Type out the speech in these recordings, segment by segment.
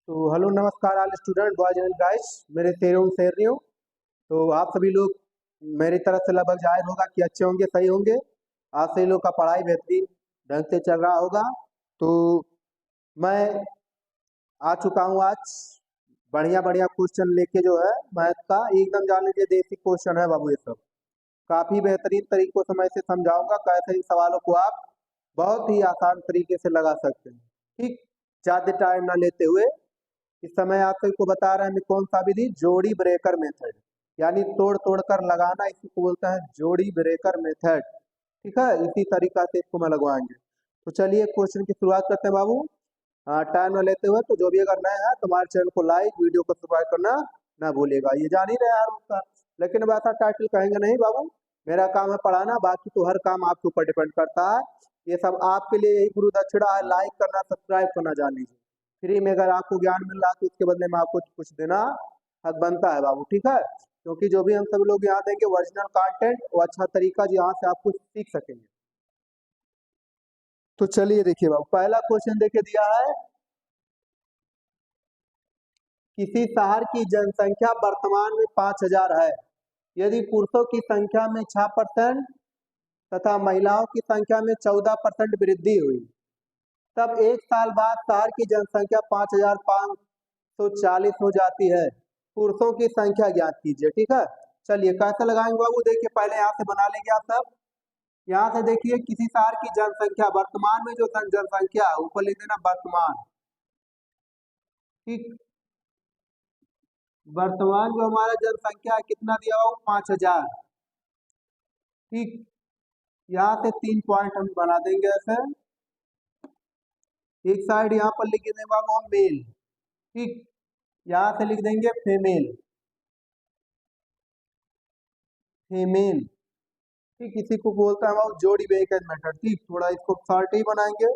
तो हेलो नमस्कार all student boys and guys, मेरे तेरह शेरनियों। तो आप सभी लोग मेरी तरफ से लगभग जाहिर होगा कि अच्छे होंगे, सही होंगे। आप सभी लोग का पढ़ाई बेहतरीन ढंग से चल रहा होगा। तो मैं आ चुका हूँ आज बढ़िया बढ़िया क्वेश्चन लेके, जो है मैथ का एकदम जान लीजिए देसी क्वेश्चन है बाबू। ये सब काफी बेहतरीन तरीकों से मैं इसे समझाऊंगा कैसे इन सवालों को आप बहुत ही आसान तरीके से लगा सकते हैं। ठीक, ज्यादा टाइम ना लेते हुए इस समय आप सबको बता रहे हैं मैं कौन सा विधि, जोड़ी ब्रेकर मेथड, यानी तोड़ तोड़ कर लगाना, इसी को बोलते हैं जोड़ी ब्रेकर मेथड। ठीक है, इसी तरीका से इसको मैं लगवाएंगे। तो चलिए क्वेश्चन की शुरुआत करते हैं बाबू। टाइम न लेते हुए, तो जो भी अगर नया है तो हमारे चैनल को लाइक, वीडियो को सब्सक्राइब करना ना भूलिएगा। ये जान ही रहे यार उसका, लेकिन अब ऐसा टाइटल कहेंगे नहीं बाबू। मेरा काम है पढ़ाना, बाकी तो हर काम आपके ऊपर डिपेंड करता है। ये सब आपके लिए यही गुरु दक्षिणा है, लाइक करना, सब्सक्राइब करना, जान लीजिए। फ्री में अगर आपको ज्ञान मिल रहा है तो उसके बदले में आपको कुछ देना हक बनता है बाबू। ठीक है, क्योंकि जो भी हम सब लोग यहाँ देंगे ओरिजिनल कंटेंट वो अच्छा तरीका यहाँ से आप कुछ सीख सकेंगे। तो चलिए देखिए बाबू, पहला क्वेश्चन देखे दिया है, किसी शहर की जनसंख्या वर्तमान में 5,000 है। यदि पुरुषों की संख्या में 6% तथा महिलाओं की संख्या में 14% वृद्धि हुई, तब एक साल बाद शहर की जनसंख्या 5,540 हो जाती है। पुरुषों की संख्या ज्ञात कीजिए। ठीक है, चलिए कैसे लगाएंगे बाबू, देखिए पहले यहाँ से बना लेंगे आप सब। यहाँ से देखिए किसी शहर की जनसंख्या, वर्तमान में जो जनसंख्या है ऊपर लिख देना वर्तमान। ठीक, वर्तमान जो हमारा जनसंख्या है कितना दिया हुआ, 5,000। ठीक, यहाँ से 3 पॉइंट हम बना देंगे ऐसे। एक साइड यहाँ पर लिख देंगे बाबू हम मेल। ठीक, यहाँ से लिख देंगे फीमेल, फीमेल। ठीक, इसी को बोलते हैं बाबू जोड़ी ब्रेकर मेथड। ठीक, थोड़ा इसको शॉर्ट ही बनाएंगे,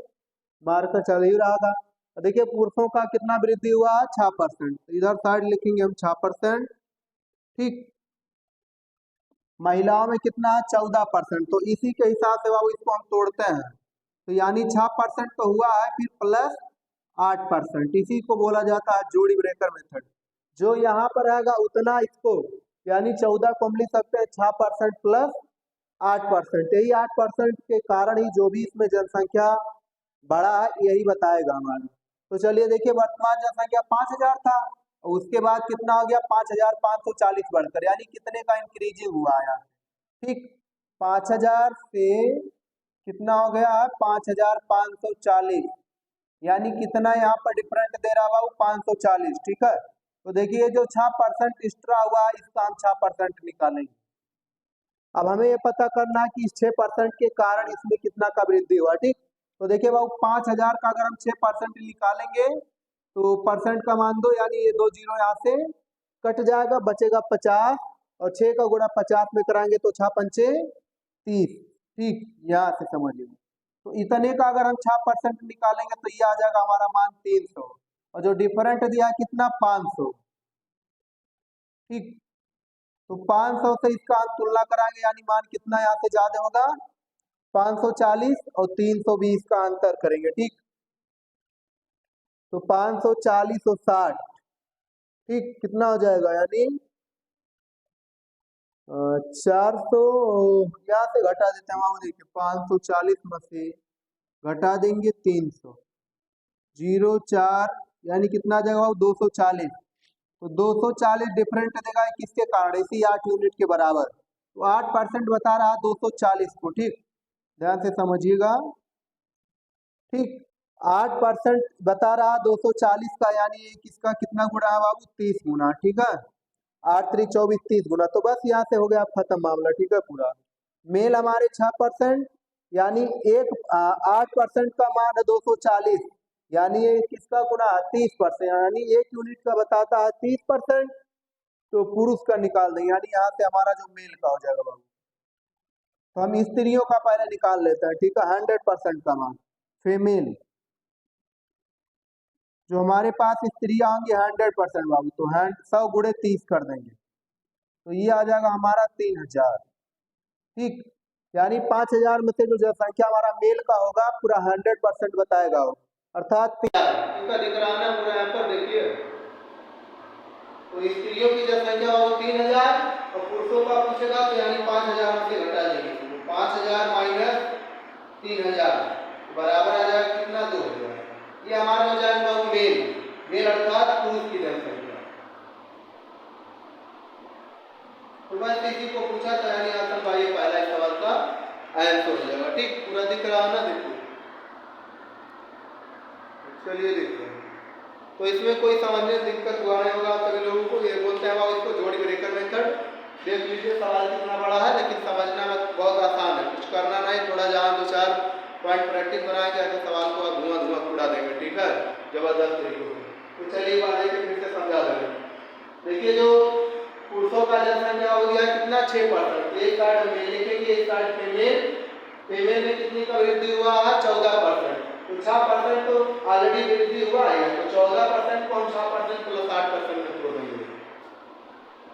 मार्कर चल ही रहा था। देखिए पुरुषों का कितना वृद्धि हुआ, 6%, इधर साइड लिखेंगे हम 6%। ठीक, महिलाओं में कितना है, 14%। तो इसी के हिसाब से बाबू इसको हम तोड़ते हैं, तो यानी 6% तो हुआ है, फिर प्लस 8%, इसी को बोला जाता है जोड़ी ब्रेकर मेथड। जो यहाँ पर रहेगा उतना इसको, यानी 14 को हम लिख सकते हैं 6% प्लस 8%। यही 8% के कारण ही जो भी इसमें जनसंख्या बढ़ा है यही बताएगा हमारा। तो चलिए देखिए, वर्तमान जनसंख्या 5,000 था, और उसके बाद कितना हो गया, 5,540 बढ़कर, यानी कितने का इंक्रीजिंग हुआ है। ठीक, 5,000 से कितना हो गया है, 5,540, यानी कितना यहाँ पर डिफरेंट दे रहा बाबू, 540। ठीक है, तो देखिए जो 6% एक्स्ट्रा हुआ है इसका हम 6% निकालेंगे। अब हमें ये पता करना है कि इस 6% के कारण इसमें कितना का वृद्धि हुआ। ठीक, तो देखिए बाबू 5,000 का अगर हम 6% निकालेंगे तो परसेंट का मान दो, यानी ये 2 जीरो यहाँ से कट जाएगा, बचेगा 50, और 6 का गुणा 50 में कराएंगे तो 6 पंचे 30। ठीक, यहाँ से समझिए। तो इतने का अगर हम 6% निकालेंगे तो ये आ जाएगा हमारा मान 300, और जो डिफरेंट दिया है कितना, 500। ठीक, तो 500 से इसका हम तुलना कराएंगे, यानी मान कितना यहाँ से ज्यादा होगा, 540 और 320 का अंतर करेंगे। ठीक, तो 540 और 60, ठीक कितना हो जाएगा, यानी 400। यहाँ से घटा देते हैं वहां, देखिए 540 में से घटा देंगे 300, 0,4, यानी कितना आ जाएगा 240। तो 240 डिफरेंट देगा किसके कारण, इसी 8 यूनिट के बराबर। तो 8% बता रहा 240 को। ठीक, ध्यान से समझिएगा। ठीक, 8% बता रहा 240 का, यानी किसका कितना गुना है बाबू, 30 गुना। ठीक है, 8 3 24 30 गुना, तो बस यहाँ से हो गया खत्म मामला। ठीक है, पूरा मेल हमारे 6%, यानी 8% का मान है 240, यानी ये किसका गुना है, 30%, यानी 1 यूनिट का बताता है 30%, तो पुरुष का निकाल देंगे, यानी यहाँ से हमारा जो मेल का हो जाएगा बाबू। तो हम स्त्रियों का पहले निकाल लेते हैं। ठीक है, 100% का मान फीमेल, जो हमारे पास स्त्रियां होंगी 100% बाबू, तो 100 गुणे 30 कर देंगे, तो ये आ जाएगा हमारा 3,000। ठीक, यानी 5,000 में से जो जनसंख्या हमारा मेल का होगा पूरा 100% बताएगा, अर्थात दिख रहा है ना पूरा यहाँ पर, देखिए तो स्त्रियों की जनसंख्या होगी 3000 और पुरुषों का पूछेगा तो यानी 5000 से घटा देंगे, तो 5000 माइनस 3000 बराबर आ जाएगा कितना, 2000। ये हमारा हो जाएगा मेल, मेल अर्थात पुरुष की जनसंख्या। तो बस इसी को पूछा था, यानी आंसर भाई पहला सवाल का आंसर हो जाएगा। ठीक, पूरा दिख रहा है ना, देखो चलिए देखते हैं। तो इसमें कोई समझने दिक्कत हुआ नहीं होगा सभी लोगों को। ये बोलते हैं इसको जोड़ी ब्रेकर मेथड। देख लीजिए सवाल कितना बड़ा है, लेकिन समझना बहुत आसान है, कुछ करना नहीं, थोड़ा जहाँ 2-4 पॉइंट प्रैक्टिस बनाएंगे तो सवाल को आप धुआं धुआं उड़ा देंगे। ठीक है, जबरदस्त तरीके से। तो चलिए बात है कि फिर से समझा देंगे। देखिए जो पुरुषों का जनसंख्या हो गया कितना, 6%। एक कार्ड में लिखेंगे, एक कार्ड फीमेल, फीमेल में कितनी का वृद्धि हुआ है, 14%। तो 6% तो ऑलरेडी वृद्धि हुआ है, तो 14% को हम 6% प्लस 8% में तोड़ देंगे।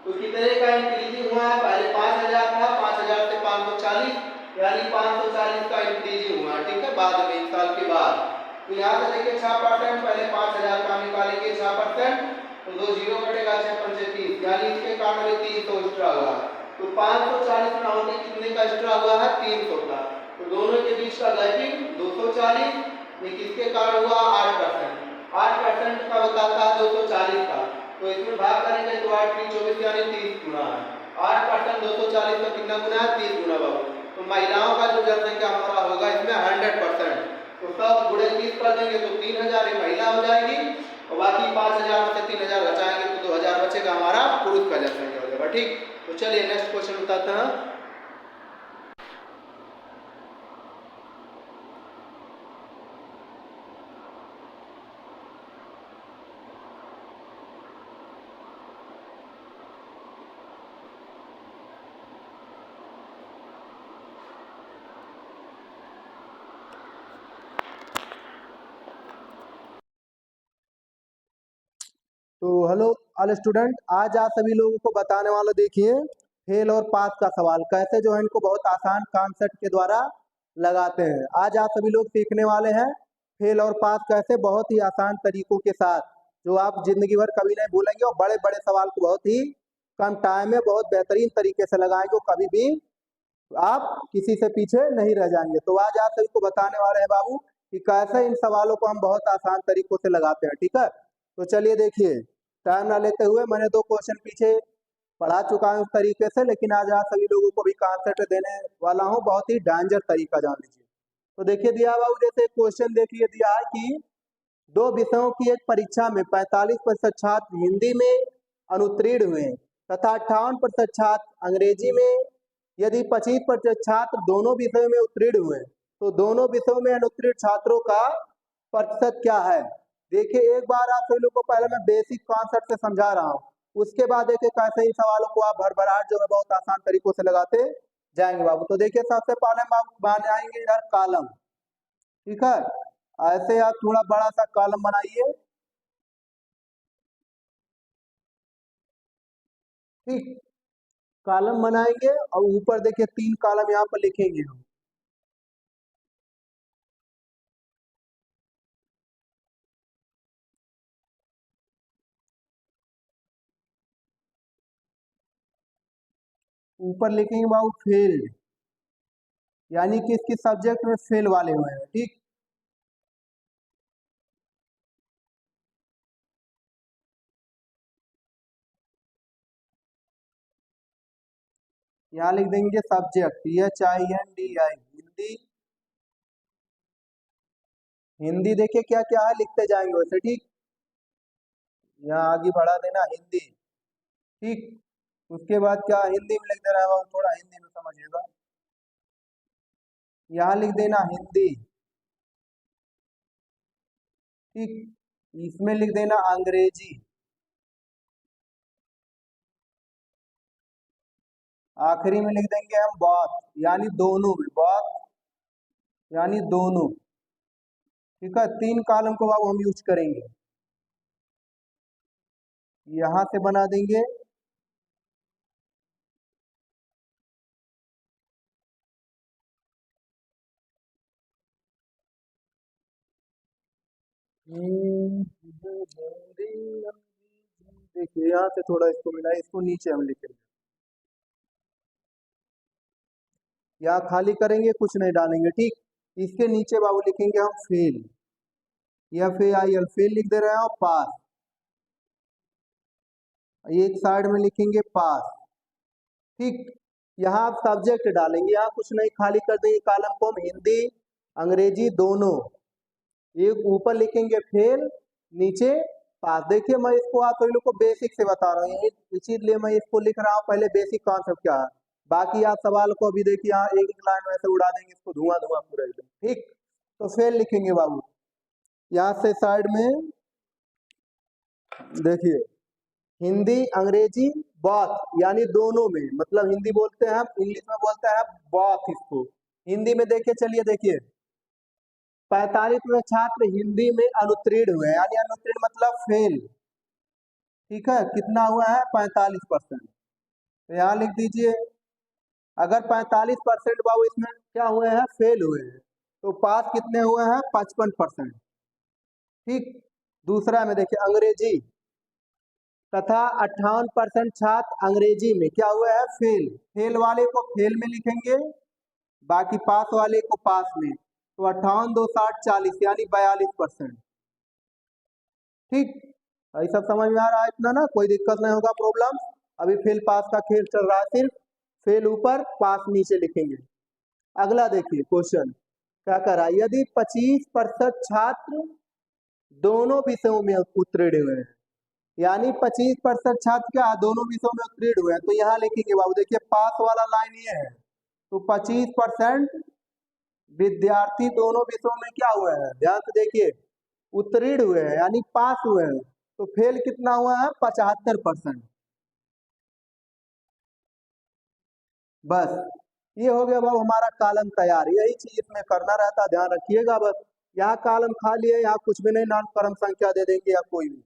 तो कितने का इंक्रीजिंग हुआ है, पहले 5000 था, 5000 से 540, यानी 540 का इंक्रीजिंग हुआ। ठीक है, बाद में 1 साल के बाद। तो यहाँ से देखिए 6%, पहले 5000 का निकालेंगे 6%, तो 2 जीरो कटेगा, 6 पंचे 30, यानी इसके कारण में 300 एक्स्ट्रा हुआ। तो 540 ना होने कितने का एक्स्ट्रा हुआ है, 300 का। तो दोनों के बीच का गैपिंग 240, ये किसके कारण हुआ, 8%। 8% का बताता है 240 का, तो इसमें भाग करेंगे तो 8 की 24 यानी 30 गुना है। 8% 240 का कितना गुना है, 30 गुना बाबू। तो महिलाओं का जो जनसंख्या हमारा होगा इसमें 100%, तो सब गुणे 30 कर देंगे तो 3000 ये महिला हो जाएगी, और बाकी 5000 में से 3000 बचाएंगे तो 2000 बचेगा, हमारा पुरुष का जनसंख्या हो जाएगा। ठीक, तो चलिए नेक्स्ट क्वेश्चन बताते हैं। तो हेलो ऑल स्टूडेंट, आज आप सभी लोगों को बताने वाला देखिए फेल और पास का सवाल कैसे जो है इनको बहुत आसान कॉन्सेप्ट के द्वारा लगाते हैं। आज आप सभी लोग सीखने वाले हैं फेल और पास कैसे बहुत ही आसान तरीकों के साथ, जो आप जिंदगी भर कभी नहीं भूलेंगे, और बड़े बड़े सवाल को बहुत ही कम टाइम में बहुत बेहतरीन तरीके से लगाएंगे, और कभी भी आप किसी से पीछे नहीं रह जाएंगे। तो आज आप सभी को बताने वाले हैं बाबू कि कैसे इन सवालों को हम बहुत आसान तरीकों से लगाते हैं। ठीक है, तो चलिए देखिए, टाइम ना लेते हुए मैंने 2 क्वेश्चन पीछे पढ़ा चुका हूँ उस तरीके से, लेकिन आज आप सभी लोगों को भी कॉन्सेप्ट देने वाला हूँ, बहुत ही डेंजर तरीका जान लीजिए। तो देखिए दिया बाबू, जैसे क्वेश्चन देखिए दिया है कि 2 विषयों की एक परीक्षा में 45% छात्र हिंदी में अनुत्तीर्ण हुए तथा 58% छात्र अंग्रेजी में। यदि 25% छात्र दोनों विषयों में उत्तीर्ण हुए तो दोनों विषयों में अनुत्तीर्ण छात्रों का प्रतिशत क्या है। देखिए एक बार आप सभी लोग को पहले मैं बेसिक कॉन्सेप्ट से समझा रहा हूँ, उसके बाद देखिए कैसे इन सवालों को आप भरभराट जो है बहुत आसान तरीकों से लगाते जाएंगे बाबू। तो देखिए सबसे पहले हम आप बनाएंगे इधर कॉलम। ठीक है, ऐसे आप थोड़ा बड़ा सा कॉलम बनाइए। ठीक, कॉलम बनाएंगे और ऊपर देखिए 3 कॉलम यहाँ पर लिखेंगे हम। ऊपर लिखेंगे बाबू फील्ड, यानी कि किस सब्जेक्ट में फेल वाले हुए हैं। ठीक, यहाँ लिख देंगे सब्जेक्ट, HINDI हिंदी। हिंदी देखिए क्या क्या है लिखते जाएंगे वैसे। ठीक, यहाँ आगे बढ़ा देना हिंदी। ठीक, उसके बाद क्या हिंदी में लिख देना है बाबू, थोड़ा हिंदी में समझिएगा। यहाँ लिख देना हिंदी। ठीक, इसमें लिख देना अंग्रेजी। आखिरी में लिख देंगे हम बात, यानी दोनों में बात, यानी दोनों। ठीक है, 3 कॉलम को अब हम यूज करेंगे। यहाँ से बना देंगे हिंदी, देखिए यहाँ से थोड़ा इसको मिला, इसको नीचे हम लिखेंगे, यहाँ खाली करेंगे, कुछ नहीं डालेंगे, ठीक। इसके नीचे बाबू लिखेंगे हम फेल, FAIL, फेल लिख दे रहे हैं, और पास एक साइड में लिखेंगे पास, ठीक। यहाँ आप सब्जेक्ट डालेंगे, यहाँ कुछ नहीं, खाली कर देंगे कॉलम को हम हिंदी अंग्रेजी दोनों, एक ऊपर लिखेंगे फेल, नीचे पास। देखिए मैं इसको आप लोग को बेसिक से बता रहा हूँ, इसीलिए मैं इसको लिख रहा हूँ, पहले बेसिक कॉन्सेप्ट क्या है, बाकी आप सवाल को अभी देखिए यहाँ एक एक लाइन में ऐसे उड़ा देंगे, इसको धुआं धुआं पूरा एकदम, ठीक। तो फेल लिखेंगे बाबू, यहाँ से साइड में देखिए हिंदी अंग्रेजी बॉथ, यानी दोनों में, मतलब हिंदी बोलते हैं, इंग्लिश में बोलते हैं बॉथ इसको। हिंदी में देखिए, चलिए देखिए 45वें छात्र हिंदी में अनुत्तीर्ण हुए, यानी अनुत्तीर्ण मतलब फेल, ठीक है। कितना हुआ है? 45%। तो यहाँ लिख दीजिए, अगर 45% बाबू इसमें क्या हुए हैं? फेल हुए हैं, तो पास कितने हुए हैं? 55%, ठीक। दूसरा में देखिए अंग्रेजी, तथा 58% छात्र अंग्रेजी में क्या हुआ है? फेल। फेल वाले को फेल में लिखेंगे, बाकी पास वाले को पास में, तो 58 2 60 40, यानी 42%, ठीक। ये सब समझ में आ रहा है इतना ना, कोई दिक्कत नहीं होगा, प्रॉब्लम। अभी फेल पास का खेल चल रहा है, सिर्फ फेल ऊपर पास नीचे लिखेंगे। अगला देखिए क्वेश्चन क्या कर रहा है, यदि 25% छात्र दोनों विषयों में उत्तीर्ण हुए हैं, यानी 25% छात्र क्या दोनों विषयों में उत्तीर्ण हुए हैं, तो यहाँ लिखेंगे बाबू, देखिए पास वाला लाइन ये है, तो 25% विद्यार्थी दोनों विषयों में क्या हुए हैं? ध्यान से देखिए, उत्तीर्ण हुए हैं यानी पास हुए हैं, तो फेल कितना हुआ है? 75%। बस ये हो गया बाबू हमारा कॉलम तैयार, यही चीज इसमें करना रहता, ध्यान रखिएगा। बस यहाँ कॉलम खाली है, यहाँ कुछ भी नहीं, नाम क्रम संख्या दे देंगे या कोई भी,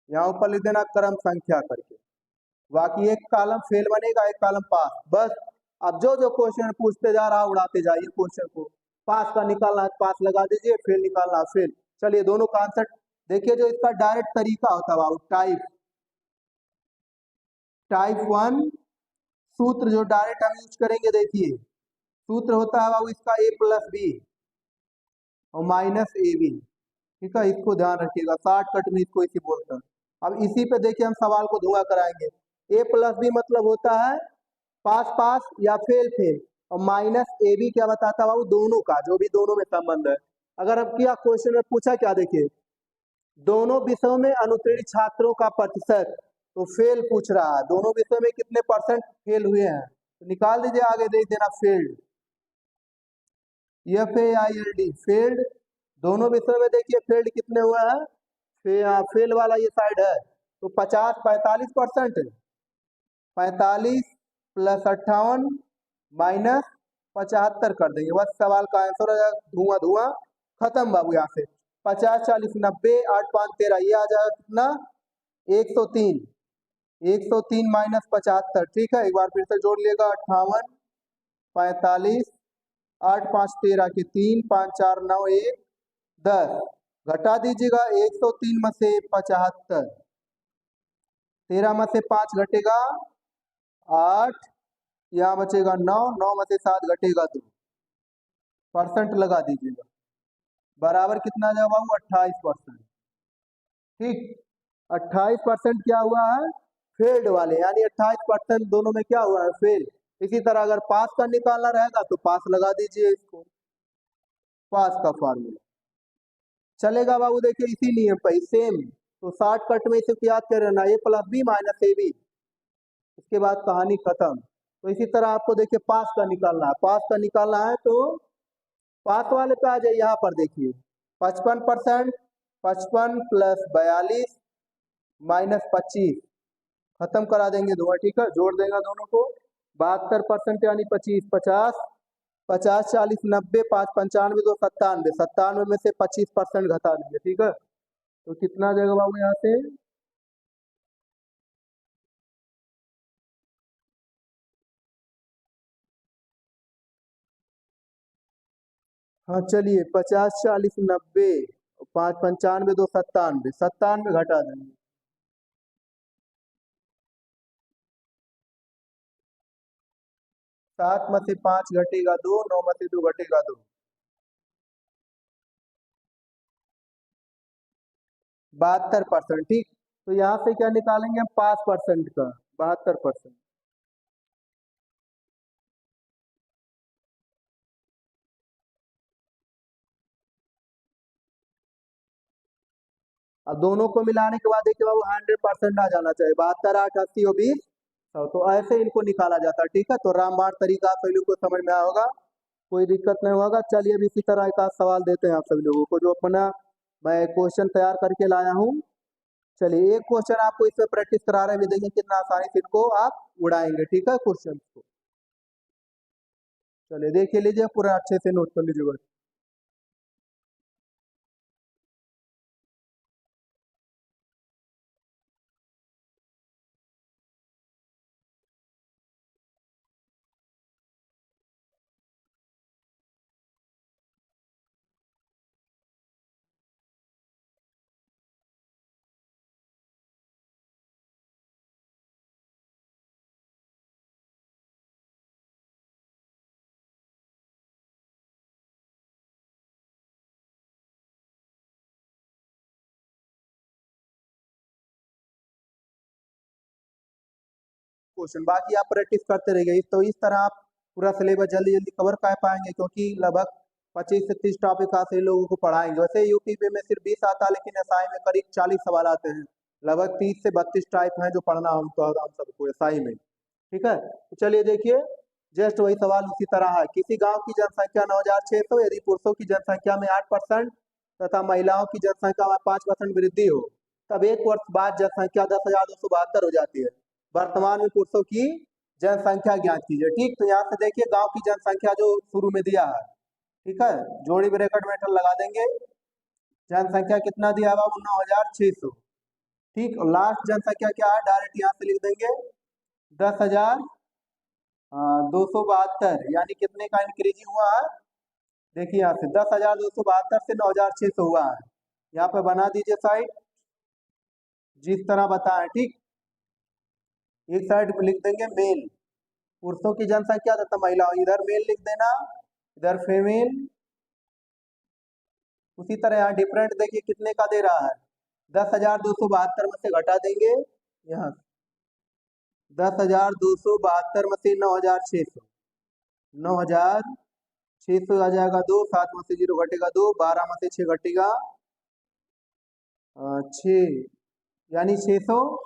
यहाँ ऊपर लिख देना क्रम संख्या करके, बाकी एक कॉलम फेल बनेगा, एक कॉलम पास, बस। अब जो जो क्वेश्चन पूछते जा रहा उड़ाते जाइए क्वेश्चन को, पास का निकालना है पास लगा दीजिए, फेल निकालना है फेल। चलिए दोनों का आंसर देखिए, जो इसका डायरेक्ट तरीका होता है बाबू, टाइप 1 सूत्र जो डायरेक्ट हम यूज करेंगे, देखिए सूत्र होता है बाबू इसका A+B और -AB, ठीक है, इसको ध्यान रखिएगा, शॉर्टकट में इसको इसी बोलते हैं। अब इसी पे देखिए हम सवाल को धुआं कराएंगे। A+B मतलब होता है पास पास या फेल फेल, और -AB क्या बताता है बाबू? दोनों का, जो भी दोनों में संबंध है। अगर अब क्या क्वेश्चन में पूछा, क्या देखिए, दोनों विषयों में अनुत्तीर्ण छात्रों का प्रतिशत, तो फेल पूछ रहा है, दोनों विषयों में कितने परसेंट फेल हुए हैं, तो निकाल दीजिए, आगे देख देना फेल्ड, FAILD फेल्ड। दोनों विषयों में देखिए फेल्ड कितने हुए हैं? फेल वाला ये साइड है, तो 45% 45 + 58 -75 कर देंगे, बस सवाल का आंसर हो जाएगा, धुआं धुआं खत्म बाबू। यहाँ से 50 40 90 8 5 13, ये आ जाएगा कितना? 103, 103 -75, ठीक है। एक बार फिर से जोड़ लिएगा, 58 45 8 5 13 के 3 5 4 9 1 10, घटा दीजिएगा 103 में से 75, 13 में से 5 घटेगा 8, यहाँ बचेगा 9, 9 में से 7 घटेगा 2, परसेंट लगा दीजिएगा, बराबर कितना आ जाएगा बाबू? 28%, ठीक। 28% क्या हुआ है? फेल्ड वाले, यानी 28% दोनों में क्या हुआ है? फेल। इसी तरह अगर पास का निकालना रहेगा तो पास लगा दीजिए, इसको पास का फार्मूला चलेगा बाबू। देखिए इसी नियम पर सेम, तो शॉर्टकट में इसे याद कर लेना, A+B -AB, इसके बाद कहानी खत्म। तो इसी तरह आपको देखिए पास का निकालना है, पास का निकालना है तो पास वाले पे आ जाइए, यहाँ पर देखिए 55%, 55 + 42 -25, खत्म करा देंगे धुआं, ठीक है, जोड़ देगा दोनों को, 72% यानी 25 50, 50 40 90 5 95 2 97, 97 में से 25% घटा देंगे, ठीक है। तो कितना आ जाएगा बाबू यहाँ से? हाँ चलिए 50 40 90 5 95 2 97, 97 घटा देंगे, 7 में से 5 घटेगा 2, 9 में से 2 घटेगा 2, 72%। ठीक, तो यहाँ से क्या निकालेंगे हम, 5% का, 72%। अब दोनों को मिलाने के बाद देखिए बाबू 100% आ जाना चाहिए, 72, 8, 80 और 20, 100। तो ऐसे इनको निकाला जाता है। ठीक है, तो रामबाण तरीका आप सभी लोग को समझ में आया होगा, कोई दिक्कत नहीं होगा। चलिए अब इसी तरह एक आध सवाल देते हैं आप सभी लोगों को, जो अपना मैं क्वेश्चन तैयार करके लाया हूँ। चलिए एक क्वेश्चन आपको इसमें प्रैक्टिस करा रहे हैं, देखिए कितना आसानी से इनको आप उड़ाएंगे। ठीक है, क्वेश्चन को चलिए देखिए लीजिए, पूरा अच्छे से नोट कर लीजिएगा। क्वेश्चन बाकी आप प्रैक्टिस करते रहिए, तो इस तरह आप पूरा सिलेबस जल्दी जल्दी कवर कर पाएंगे, क्योंकि लगभग 25 से 30 टॉपिक आप सही लोगों को पढ़ाएंगे। वैसे यूपीपी में सिर्फ 20 आता है, लेकिन एसआई में करीब 40 सवाल आते हैं। लगभग 30 से 32 टाइप हैं जो पढ़ना हमको, हम सबको एसआई में। ठीक है, तो चलिए देखिए, जस्ट वही सवाल उसी तरह है। किसी गांव की जनसंख्या 9,600, यदि पुरुषों की जनसंख्या में 8% तथा महिलाओं की जनसंख्या में 5% वृद्धि हो, तब एक वर्ष बाद जनसंख्या 10,272 हो जाती है। वर्तमान में पुरुषों की जनसंख्या ज्ञात कीजिए। ठीक, तो यहाँ से देखिए गांव की जनसंख्या जो शुरू में दिया है, ठीक है, जोड़ी ब्रैकेट में लगा देंगे। जनसंख्या कितना दिया हुआ, 9,600। ठीक, और लास्ट जनसंख्या क्या है, डायरेक्ट यहाँ से लिख देंगे 10,272, यानी कितने का इंक्रीजिंग हुआ है। देखिए यहाँ से 10,272 से 9,600 हुआ है। यहाँ पे बना दीजिए साइड जिस तरह बताएं। ठीक, एक साइड पे लिख देंगे मेल, पुरुषों की जनसंख्या तथा महिलाओं, इधर मेल लिख देना, इधर फीमेल। उसी तरह यहाँ डिफरेंट देखिए कितने का दे रहा है, 10,272 में से घटा देंगे यहाँ 10,272 में से 9,600, 9,600 आ जाएगा 2, 7 में से 0 घटेगा 2, 12 में से 6 घटेगा 6, यानी 672।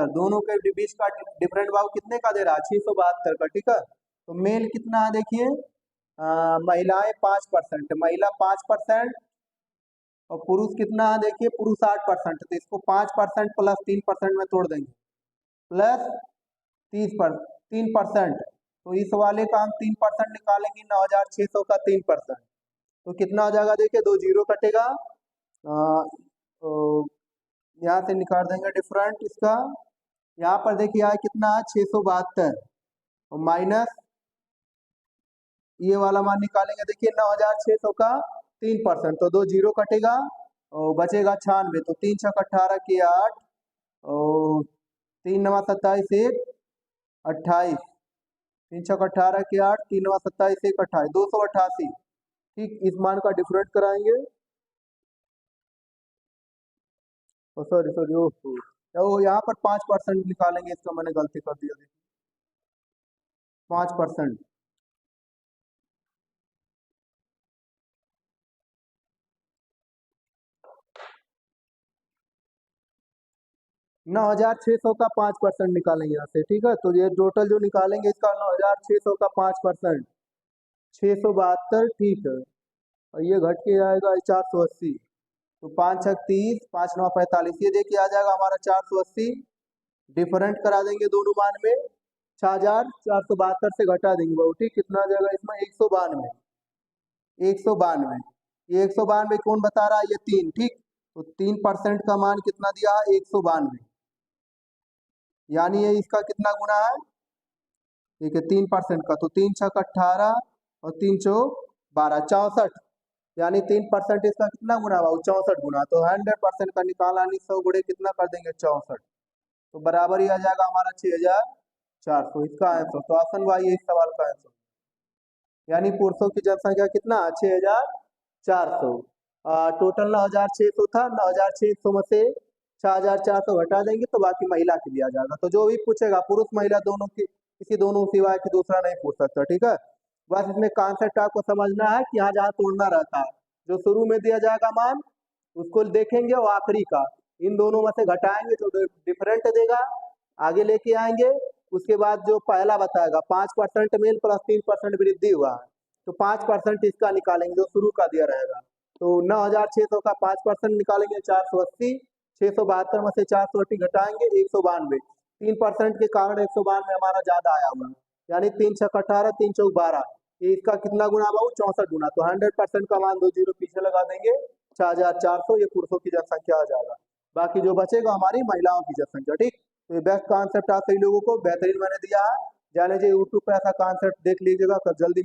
दोनों के बीच का डिफरेंट भाव कितने का दे रहा है, 672 का। ठीक है, तो मेल कितना है देखिए, महिलाएं 5%, महिला 5%, और पुरुष कितना है देखिए, पुरुष 8%। तो इसको 5% प्लस 3% में तोड़ देंगे, प्लस 3%। तो इस वाले का हम 3% निकालेंगे, 9,600 का 3%, तो कितना हो जाएगा देखिए, 2 जीरो कटेगा। तो यहाँ से निकाल देंगे डिफरेंट इसका। यहाँ पर देखिए आया कितना है, 672, और माइनस ये वाला मान निकालेंगे, देखिए 9,600 का 3%, तो 2 जीरो कटेगा और बचेगा 96। तो 3 छक 18 के 8, और 3 नवा 27 1 28, 3 छक 18 के 8, 3 नवा 27 1 28, 288। ठीक, इस मान का डिफरेंट कराएंगे। सॉरी सॉरी, ओ यहाँ पर 5% निकालेंगे, इसका मैंने गलती कर दिया, 5%। 9,600 का 5% निकालेंगे यहाँ से। ठीक है, तो ये टोटल जो निकालेंगे इसका 9,600 का 5%, 672। ठीक है, और ये घट के आएगा 480, तो 5 छक 30, 5 9 45, ये देखिए आ जाएगा हमारा 480। डिफरेंट करा देंगे दोनों मान में, 6,472 से घटा देंगे बहुत। ठीक, कितना आ जाएगा इसमें, 192, 192। ये 192 कौन बता रहा है, ये 3। ठीक, तो 3% का मान कितना दिया है, 192, यानी ये इसका कितना गुना है, देखिए 3% का, तो 3 छक 18 और 3 चौक 12, 64, यानी 3% इसका कितना गुना हुआ, 64 गुना। तो 100% का निकाला, 100 गुणे कितना कर देंगे, 64, तो बराबर ही आ जाएगा हमारा 6,000 400 इसका आंसर। तो ऑप्शन वाई है इस सवाल का आंसर। यानी पुरुषों की जनसंख्या कितना 6400। टोटल 9600 था, 9600 में से 6400 घटा देंगे तो बाकी महिला के दिया जाएगा। तो जो भी पूछेगा पुरुष महिला दोनों की, किसी दोनों सिवाय कि दूसरा नहीं पूछ सकता, ठीक है। बस इसमें कॉन्सेप्ट आपको समझना है कि यहाँ जहाँ तोड़ना रहता है, जो शुरू में दिया जाएगा मान उसको देखेंगे और आखिरी का इन दोनों में से घटाएंगे तो डिफरेंट देगा, आगे लेके आएंगे। उसके बाद जो पहला बताएगा 5% मेल प्लस 3% वृद्धि हुआ है, तो 5% इसका निकालेंगे जो शुरू का दिया रहेगा। तो 9600 का 5% निकालेंगे 480, 672 में से 480 घटाएंगे 192, 3% के कारण 192 हमारा ज्यादा आया हुआ है, यानी 3 6 18, 3 चौक 12, ये इसका कितना गुना हुआ 64 गुना। तो 100% का मान 2 जीरो पीछे लगा देंगे 6400, ये पुरुषों की जनसंख्या आ जाएगा। बाकी जो बचेगा हमारी महिलाओं की जनसंख्या, ठीक। तो ये बेस्ट कॉन्सेप्ट आप सही लोगों को बेहतरीन मैंने दिया है, जाने यूट्यूब पे ऐसा कॉन्सेप्ट देख लीजिएगा, जल्दी